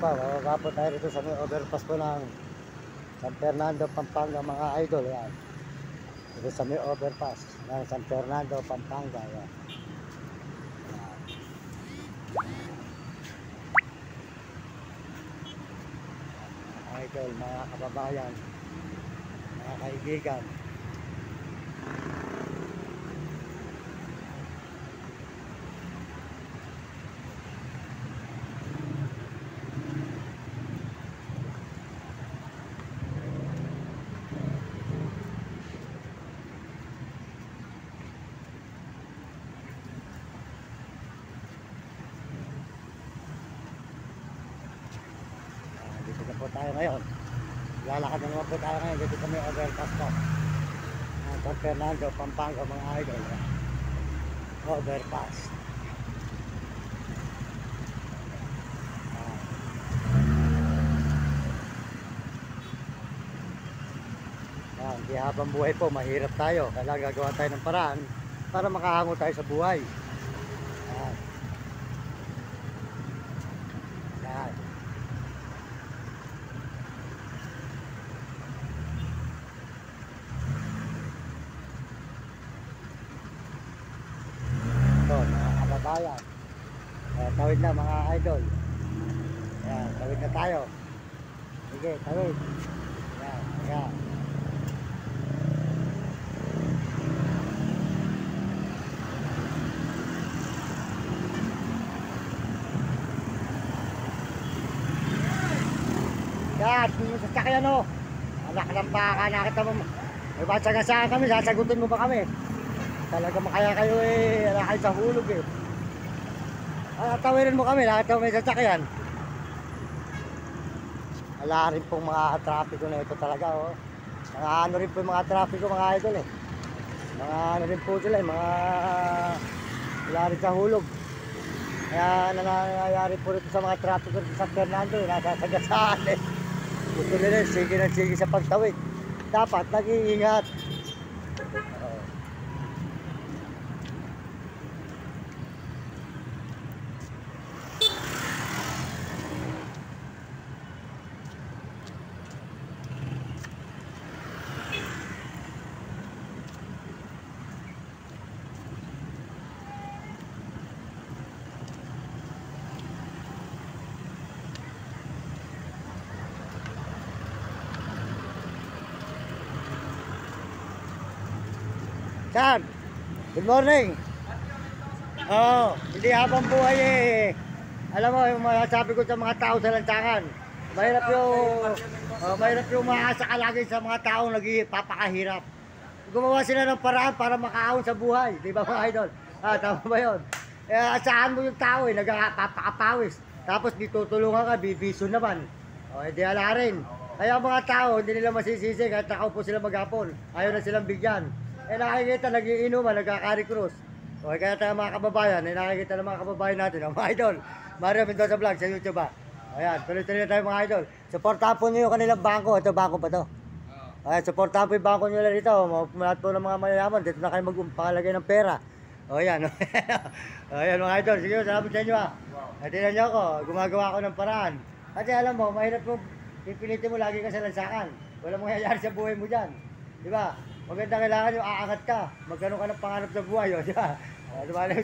pa, bababa po tayo rito sa may overpass po ng San Fernando, Pampanga mga idol. Yan. Dito sa may overpass ng San Fernando, Pampanga. Yan. Mga idol, mga kababayan, mga kaibigan. Dito na po tayo ngayon. Lalakad na naman po tayo ngayon. Dito kami overpass po. San Fernando, Pampanga mga idol. Overpass. Di habang buhay po, mahirap tayo. Kailangan gagawa tayo ng paraan para makahango tayo sa buhay. Yan. Yan. Ito, mga kababayan. Tawid na mga idol. Yan, tawid na tayo. Sige, tawid. Yan, yan. Yan, yung sasakyan o. Anak ng baka, nakita mo. May batsagasaan kami, sasagutin mo ba kami? Talaga makaya kayo eh, wala kayo sa hulog eh. Tawirin mo kami, nakita mo may sasakyan. Wala rin pong mga trapiko na ito talaga oh. Mga ano rin po yung mga trapiko mga idol eh. Mga ano rin po sila eh, mga wala rin sa hulog. Kaya nangyayari po rito sa mga trapiko rito sa Fernando eh, nasasagasaan eh. Gusto nila, sige na sige sa pagtawid. Dapat nag-iingat. Saan? Good morning. Hindi habang buhay eh. Alam mo, yung masasabi ko sa mga tao sa lansangan, mahirap yung maasa ka lagi sa mga taong nagpapakahirap. Gumawa sila ng paraan para makaahon sa buhay. Di ba mga idol? Tama ba yun? Asahan mo yung tao eh, nagpapakapawis. Tapos ditutulungan ka, bibiso naman. Hindi ala rin. Kaya mga tao, hindi nila masisisi kahit nakaupo sila maghapon. Ayaw na silang bigyan. Nakikita, nagiinuman, nagkakari-cross. Kaya tayo mga kababayan, nakikita ng mga kababayan natin, mga idol. Mario Mendoza Vlog sa YouTube ba? Ayan, tuloy-tuloy na tayo mga idol. Supportahan po nyo yung kanilang bangko. Ito, bangko pa to. Ayan, supportahan po yung bangko nyo lang dito. Lahat po ng mga mayayaman, dito na kayo magpakalagay ng pera. Ayan. Ayan mga idol, sige, salamat sa inyo Tingnan nyo ako, gumagawa ako ng paraan. Kasi alam mo, mahirap po, pipilitin mo lagi ka sa lansangan. Walang mangyayari sa buhay mo dyan. Di ba? Maganda kailangan yung aangat ka. Magkaroon ka ng pangarap sa buhay, di ba? Ano pangalan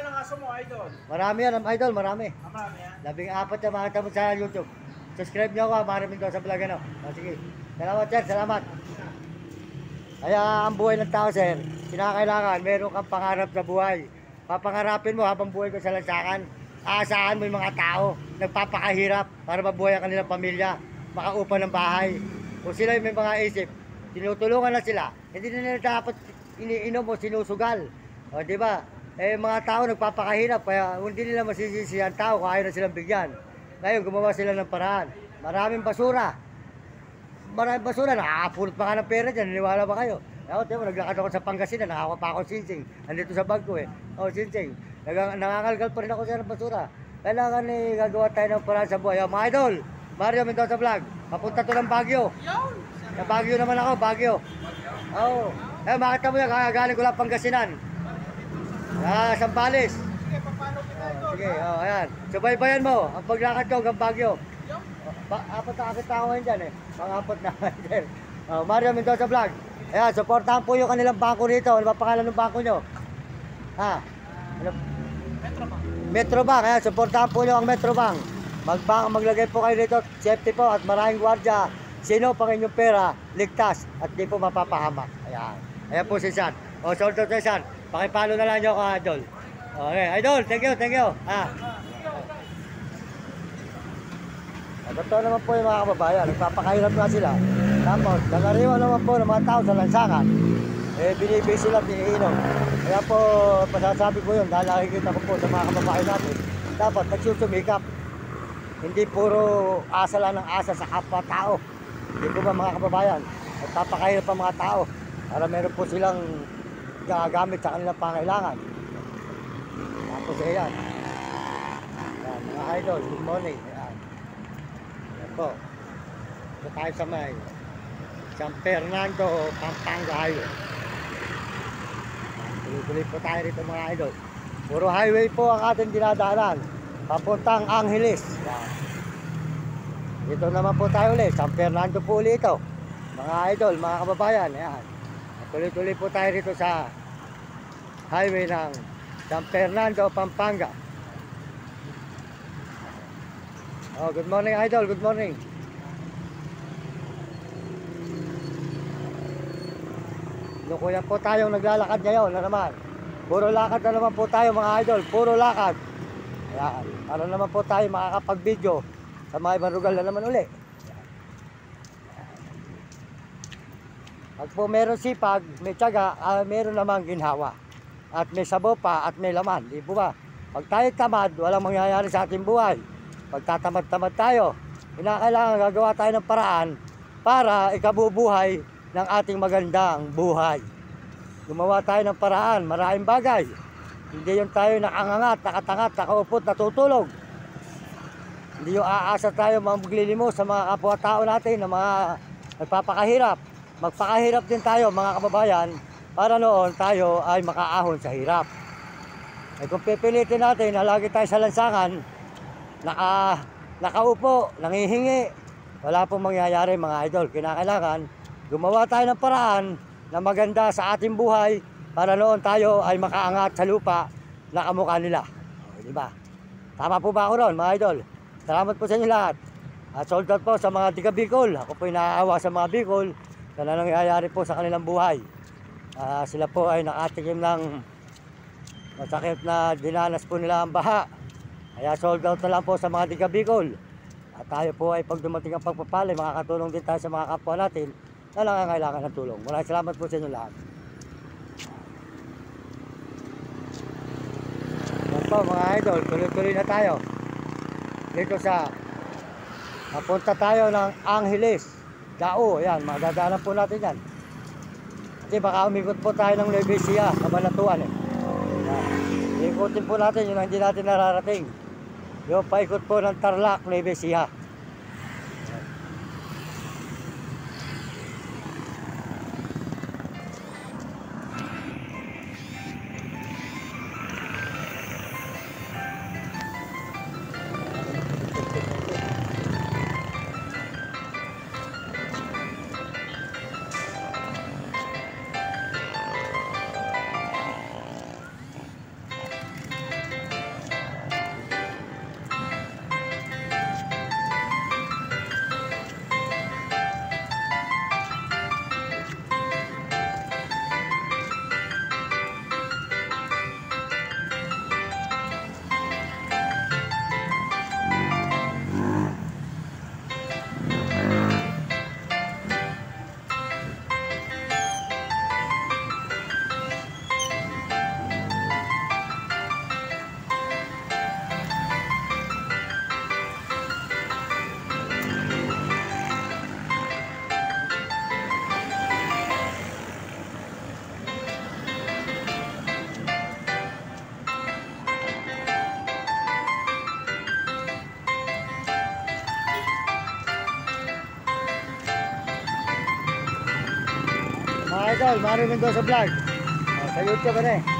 ng aso mo, idol? Marami yan, idol, marami. Marami yan? 14 na makita mo sa YouTube. Subscribe nyo ako, Mario Mendoza Vlog, ano? Sige. Salamat, sir, salamat. Kaya ang buhay ng tao, sir, kinakailangan, meron kang pangarap sa buhay. Papangarapin mo habang buhay ko sa lansangan. Aasahan mo yung mga tao, nagpapakahirap para mabuhay ang kanilang pamilya, makaupa ng bahay. Kung sila may mga isip, tinutulungan na sila. Hindi na nila dapat iniinom o sinusugal. Di ba? Mga tao nagpapakahirap, kaya hindi nila masisisi ang tao kung ayaw na silang bigyan. Ngayon, gumawa sila ng paraan. Maraming basura. Nakakapulot pa ka ng pera dyan. Naniwala ba kayo? Naglakad ako sa Pangasinan, nakakuha pa ako sinsing. Andito sa bag ko eh. Sinsing. Nangangalgal pa rin ako sa basura. Kailangan gagawa tayo ng paraan sa buhay. Mga idol, Mario Mendoza Vlog. Papunta to ng Baguio. Sa Baguio naman ako, Baguio. Makita mo yan, galing ko lang Pangasinan. Sambales. Sige, papalo kita ito. Sige, ayan. Subaybayan mo ang paglakad ko hanggang Baguio. Apat na akit ako ngayon dyan eh. Mga apat na rider. Mario Mendoza Vlog. Ayan, supportahan po yung kanilang bangko rito. Ano ba pangalan ng bangko nyo? Ha? Ano? Metrobank. Metrobank. Ayan, supportahan po nyo ang Metrobank. Maglagay po kayo dito. Safety po at maraming gwardiya. Sino pang inyong pera, ligtas at di po mapapahamak. Ayan. Ayan po si San. O, sold out si San. Pakipalo na lang nyo ka, Idol. Okay, Idol, thank you, thank you. Totoo naman po yung mga kababayan, nagpapakahirap nga sila. Tapos, nagariwan naman po ng mga tao sa lansangan. Binibig sila, biniinom. Kaya po, pasasabi ko yun, dahil nakikita ko po sa mga kababayan natin, dapat nagsusumikap. Hindi puro asa lang ng asa sa kapwa-tao. Hindi po ba mga kababayan, nagpapakahirap ang mga tao para meron po silang gagamit sa kanilang pangailangan. Tapos ayan. Ayan, mga idol, good morning. Ayan. Ayan po. Ito tayo sa may San Fernando, Pampanga Highway. Tuloy-tuloy po tayo rito mga idol. Puro highway po ang ating dinadaanan. Papuntang Angeles. Ayan. Dito naman po tayo ulit. San Fernando po ulit ito. Mga idol, mga kababayan. Ayan. Tuloy-tuloy po tayo rito sa highway ng San Fernando, Pampanga. Oh, good morning idol, good morning. Lukuyan po tayong naglalakad ngayon na naman. Puro lakad na naman po tayo mga idol, puro lakad. Ayan, para naman po tayo makakapag-video sa mga ibang lugar na naman uli. Pag po meron sipag, may tiyaga, meron namang ginhawa. At may sabo pa at may laman, di po ba? Pag tayo tamad, walang mangyayari sa ating buhay. Pag tatamad-tamad tayo, kinakailangan gagawa tayo ng paraan para ikabubuhay ng ating magandang buhay. Gumawa tayo ng paraan, maraming bagay. Hindi yung tayo nakangangat, nakatangat, nakaupot, natutulog. Hindi yung aasa tayo maglilimos sa mga kapwa-tao natin na mga nagpapakahirap. Magpakahirap din tayo mga kababayan para noon tayo ay makaahon sa hirap. Ay kung pipilitin natin na lagi tayo sa lansangan, nakaupo, nangihingi, wala pong mangyayari mga idol. Kinakailangan gumawa tayo ng paraan na maganda sa ating buhay para noon tayo ay makaangat sa lupa na kamukha nila. O, diba? Tama po ba ako ron mga idol? Salamat po sa inyo lahat. At sold out po sa mga tiga Bicol. Ako po ay naaawa sa mga Bicol na nangyayari po sa kanilang buhay. Sila po ay nakatikim ng masakit na dinanas po nila ang baha. Kaya sold out na lang po sa mga tiga Bicol. At tayo po ay pag dumating ang pagpapalay, makakatulong din tayo sa mga kapwa natin na nangangailangan ng tulong. Maraming salamat po sa inyo lahat. Yan po mga idol, tuloy-tuloy na tayo. Dito sa papunta tayo ng Angeles. Dao, yan, madadaanan po natin yan. Kasi baka umikot po tayo ng Nueva Ecija, Kabanatuan eh. Yan. Ikutin po natin yung hindi natin nararating. Yung paikot po ng Tarlac, Nueva Ecija. Mga idol, Mario Mendoza Vlog. Sa YouTube ano eh.